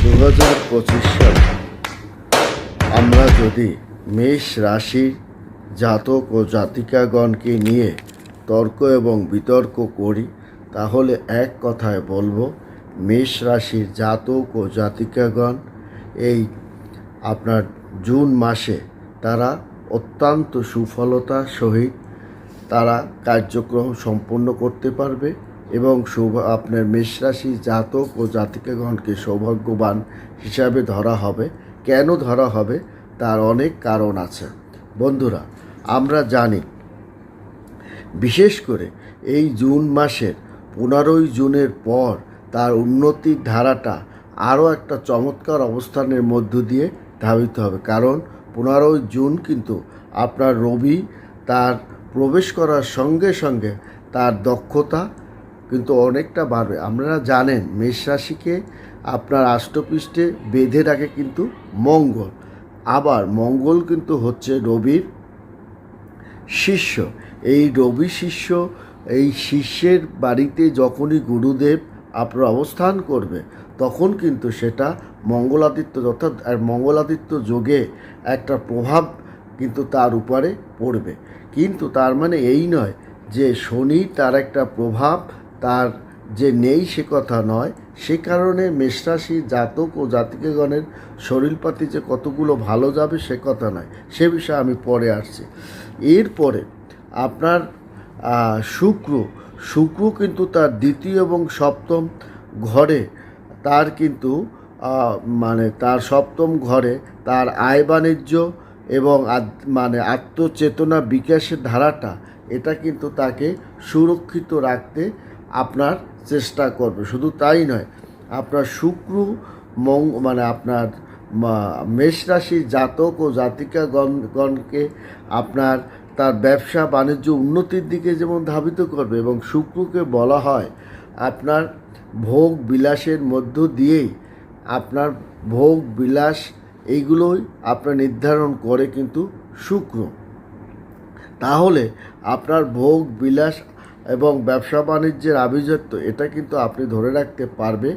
2025 সালে আমরা যদি মেষ রাশির জাতক ও জাতিকাগণকে নিয়ে তর্ক এবং বিতর্ক করি, তাহলে এক কথায় বলবো, মেষ রাশির জাতক ও জাতিকাগণ এই আপনার জুন মাসে তারা অত্যন্ত সুফলতার সহিত তারা কার্যক্রম সম্পন্ন করতে পারবে এবং আপনার মেষ রাশি জাতক ও জাতিকাগণকে সৌভাগ্যবান হিসাবে ধরা হবে। কেন ধরা হবে তার অনেক কারণ আছে। বন্ধুরা, আমরা জানি বিশেষ করে এই জুন মাসের 15ই জুনের পর তার উন্নতির ধারাটা আরও একটা চমৎকার অবস্থানের মধ্য দিয়ে ধাবিত হবে। কারণ 15ই জুন কিন্তু আপনার রবি তার প্রবেশ করার সঙ্গে সঙ্গে তার দক্ষতা কিন্তু অনেকটা বাড়বে। আপনারা জানেন মেষ রাশিকে আপনার আষ্টপৃষ্ঠে বেঁধে রাখে কিন্তু মঙ্গল। আবার মঙ্গল কিন্তু হচ্ছে রবির শিষ্য। এই রবি শিষ্য, এই শিষ্যের বাড়িতে যখনই গুরুদেব আপনার অবস্থান করবে তখন কিন্তু সেটা মঙ্গলাদিত্য অর্থাৎ মঙ্গলাদিত্য যোগে একটা প্রভাব কিন্তু তার উপরে পড়বে। কিন্তু তার মানে এই নয় যে শনি তার একটা প্রভাব তার যে নেই সে কথা নয়। সে কারণে মেষরাশি জাতক ও জাতিকাগণের শরীরপাতি যে কতগুলো ভালো যাবে সে কথা নয়, সে বিষয়ে আমি পরে আসছি। এরপরে আপনার শুক্র কিন্তু তার দ্বিতীয় এবং সপ্তম ঘরে তার কিন্তু তার সপ্তম ঘরে তার আয় বাণিজ্য এবং আত্মচেতনা বিকাশের ধারাটা এটা কিন্তু তাকে সুরক্ষিত রাখতে আপনার চেষ্টা করবে। শুধু তাই নয়, আপনার শুক্র আপনার মেষ রাশির জাতক ও জাতিকাগণকে আপনার তার ব্যবসা বাণিজ্য উন্নতির দিকে যেমন ধাবিত করবে, এবং শুক্রকে বলা হয় আপনার ভোগ বিলাসের মধ্য দিয়েই আপনার ভোগ বিলাস এইগুলোই আপনার নির্ধারণ করে কিন্তু শুক্র। তাহলে আপনার ভোগ বিলাস এবং ব্যবসা বাণিজ্যের আভিজাত্য এটা কিন্তু আপনি ধরে রাখতে পারবে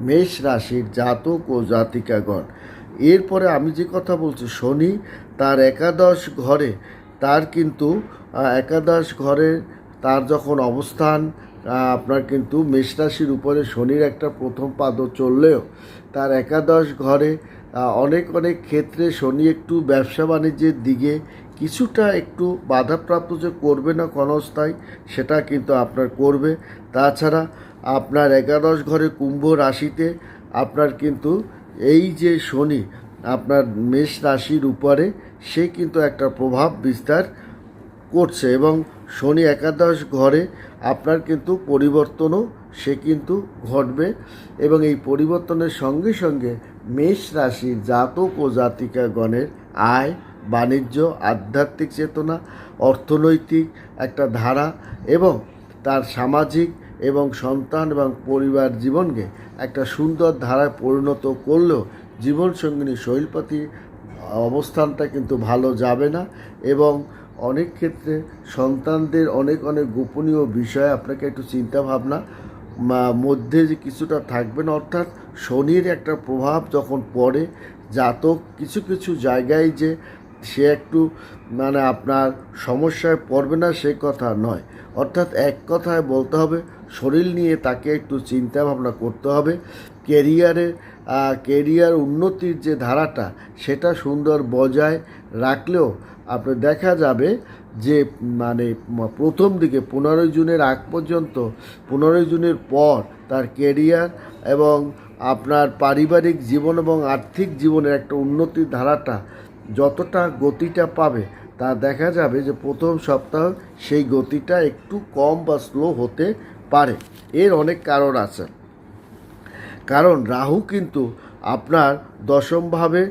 মেষ রাশির জাতক ও জাতিকাগণ। এরপরে আমি যে কথা বলছি, শনি তার একাদশ ঘরে তার কিন্তু একাদশ ঘরে তার যখন অবস্থান আপনার কিন্তু মেষ রাশির উপরে শনির একটা প্রথম পাদও চললেও তার একাদশ ঘরে অনেক ক্ষেত্রে শনি একটু ব্যবসা বাণিজ্যের দিকে কিছুটা একটু বাধাপ্রাপ্ত যে করবে না ক্ষণস্থায়ী, সেটা কিন্তু আপনার করবে। তাছাড়া আপনার একাদশ ঘরে কুম্ভ রাশিতে আপনার কিন্তু এই যে শনি আপনার মেষ রাশির উপরে সে কিন্তু একটা প্রভাব বিস্তার করছে, এবং শনি একাদশ ঘরে আপনার কিন্তু পরিবর্তনও সে কিন্তু ঘটবে। এবং এই পরিবর্তনের সঙ্গে সঙ্গে মেষ রাশির জাতক ও জাতিকাগণের আয় বাণিজ্য, আধ্যাত্মিক চেতনা, অর্থনৈতিক একটা ধারা এবং তার সামাজিক এবং সন্তান এবং পরিবার জীবনকে একটা সুন্দর ধারায় পরিণত করলেও জীবনসঙ্গিনী শৈলপাতি অবস্থানটা কিন্তু ভালো যাবে না, এবং অনেক ক্ষেত্রে সন্তানদের অনেক গোপনীয় বিষয় আপনাকে একটু চিন্তাভাবনা মধ্যে যে কিছুটা থাকবে না। অর্থাৎ শনির একটা প্রভাব যখন পড়ে জাতক কিছু জায়গায় যে সে একটু আপনার সমস্যায় পড়বে না সে কথা নয়। অর্থাৎ এক কথায় বলতে হবে শরীর নিয়ে তাকে একটু চিন্তা ভাবনা করতে হবে। কেরিয়ার উন্নতির যে ধারাটা সেটা সুন্দর বজায় রাখলেও আপনার দেখা যাবে যে প্রথম দিকে 15ই জুনের আগ পর্যন্ত 15ই জুনের পর তার কেরিয়ার এবং আপনার পারিবারিক জীবন এবং আর্থিক জীবনের একটা উন্নতির ধারাটা যতটা গতিটা পাবে তা দেখা যাবে যে প্রথম সপ্তাহ সেই গতিটা একটু কম বা স্লো হতে পারে। এর অনেক কারণ আছে। কারণ রাহু কিন্তু আপনার দশমভাবে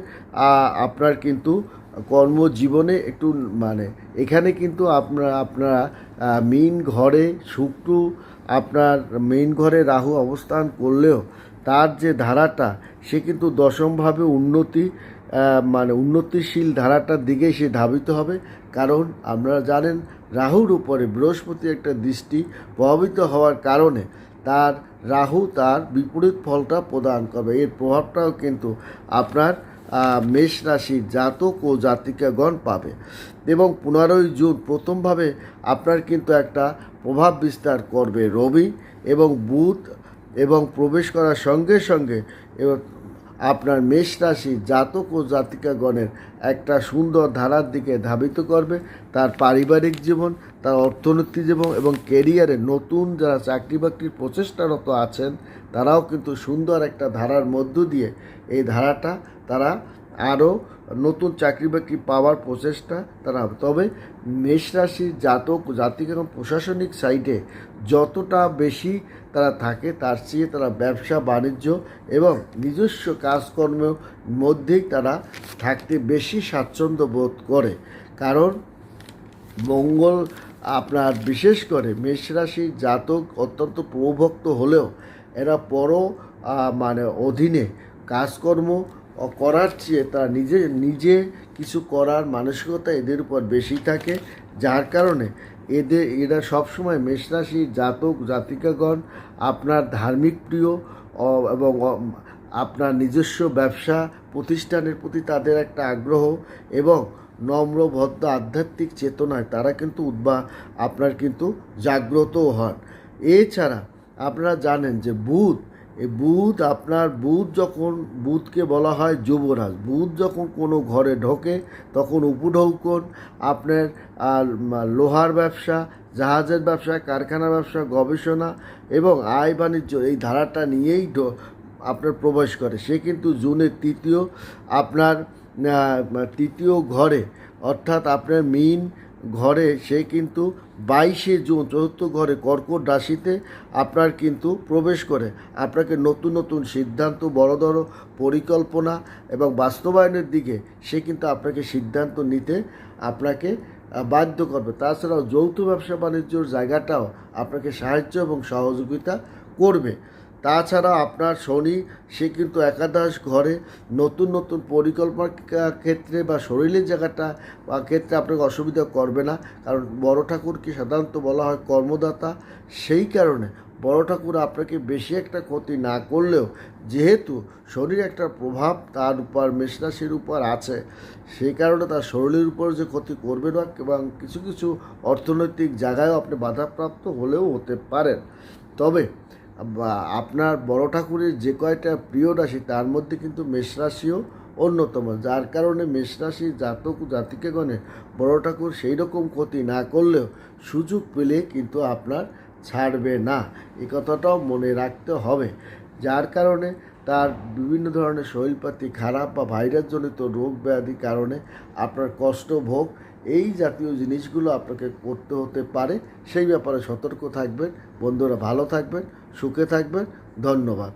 আপনার কিন্তু কর্মজীবনে একটু এখানে কিন্তু আপনারা মীন ঘরে শুক্র আপনার মীন ঘরে রাহু অবস্থান করলেও তার যে ধারাটা সে কিন্তু দশমভাবে উন্নতিশীল ধারাটার দিকে সে ধাবিত হবে। কারণ আপনারা জানেন রাহুর উপরে বৃহস্পতি একটা দৃষ্টি প্রভাবিত হওয়ার কারণে তার রাহু তার বিপরীত ফলটা প্রদান করবে। এর প্রভাবটাও কিন্তু আপনার মেষ রাশির জাতক ও জাতিকাগণ পাবে। এবং 15ই জুন প্রথমভাবে আপনার কিন্তু একটা প্রভাব বিস্তার করবে রবি এবং বুধ, এবং প্রবেশ করার সঙ্গে সঙ্গে আপনার মেষ রাশির জাতক ও জাতিকাগণের একটা সুন্দর ধারার দিকে ধাবিত করবে। তার পারিবারিক জীবন, তার অর্থনৈতিক জীবন এবং কেরিয়ারে নতুন যারা চাকরি বাকরির প্রচেষ্টারত আছেন তারাও কিন্তু সুন্দর একটা ধারার মধ্য দিয়ে এই ধারাটা তারা আরও নতুন চাকরি বাকরি পাওয়ার প্রচেষ্টা তারা হবে। তবে মেষ রাশির জাতক জাতিকা এবং প্রশাসনিক সাইডে যতটা বেশি তারা থাকে তার চেয়ে তারা ব্যবসা বাণিজ্য এবং নিজস্ব কাজকর্মের মধ্যেই তারা থাকতে বেশি স্বাচ্ছন্দ্য বোধ করে। কারণ মঙ্গল আপনার বিশেষ করে মেষ রাশির জাতক অত্যন্ত প্রভক্ত হলেও এরা মানে অধীনে কাজকর্ম করার চেয়ে তারা নিজে কিছু করার মানসিকতা এদের উপর বেশি থাকে, যার কারণে এরা সবসময় মেষরাশির জাতক জাতিকাগণ আপনার ধার্মিক প্রিয় এবং আপনার নিজস্ব ব্যবসা প্রতিষ্ঠানের প্রতি তাদের একটা আগ্রহ এবং নম্র ভদ্র আধ্যাত্মিক চেতনায় তারা কিন্তু আপনার কিন্তু জাগ্রতও হন। এছাড়া আপনারা জানেন যে বুধকে বলা হয় যুবরাজ। বুধ যখন কোনো ঘরে ঢোকে তখন উপঢৌকন আপনার লোহার ব্যবসা, জাহাজের ব্যবসা, কারখানা ব্যবসা, গবেষণা এবং আয় বাণিজ্য এই ধারাটা নিয়েই আপনার প্রবেশ করে। সে কিন্তু জুনের তৃতীয় ঘরে অর্থাৎ আপনার মীন ঘরে সে কিন্তু 22শে জুন চতুর্থ ঘরে কর্কট রাশিতে আপনার কিন্তু প্রবেশ করে আপনাকে নতুন নতুন সিদ্ধান্ত, বড় পরিকল্পনা এবং বাস্তবায়নের দিকে সে কিন্তু আপনাকে সিদ্ধান্ত নিতে আপনাকে বাধ্য করবে। তাছাড়াও যৌথ ব্যবসা বাণিজ্যর জায়গাটাও আপনাকে সাহায্য এবং সহযোগিতা করবে। তাছাড়া আপনার শনি সে কিন্তু একাদশ ঘরে নতুন পরিকল্পনার ক্ষেত্রে বা শরীরের জায়গাটা বা ক্ষেত্রে আপনাকে অসুবিধা করবে না, কারণ বড় ঠাকুরকে সাধারণত বলা হয় কর্মদাতা। সেই কারণে বড় ঠাকুর আপনাকে বেশি একটা ক্ষতি না করলেও যেহেতু শরীর একটা প্রভাব তার উপর মেষরাশির উপর আছে, সেই কারণে তার শরীরের উপর যে ক্ষতি করবে না এবং কিছু অর্থনৈতিক জায়গায়ও আপনি বাধাপ্রাপ্ত হলেও হতে পারেন। তবে আপনার বড় ঠাকুরের যে কয়টা প্রিয় রাশি তার মধ্যে কিন্তু মেষরাশিও অন্যতম, যার কারণে মেষরাশির জাতক জাতিকাগণে বড় ঠাকুর সেই রকম ক্ষতি না করলেও সুযোগ পেলে কিন্তু আপনার ছাড়বে না, এই কথাটাও মনে রাখতে হবে। যার কারণে তার বিভিন্ন ধরনের শরীরপাতি খারাপ বা ভাইরাসজনিত রোগ ব্যাধির কারণে আপনার কষ্ট ভোগ এই জাতীয় জিনিসগুলো আপনাকে করতে হতে পারে। সেই ব্যাপারে সতর্ক থাকবেন। বন্ধুরা ভালো থাকবেন, সুখে থাকবেন। ধন্যবাদ।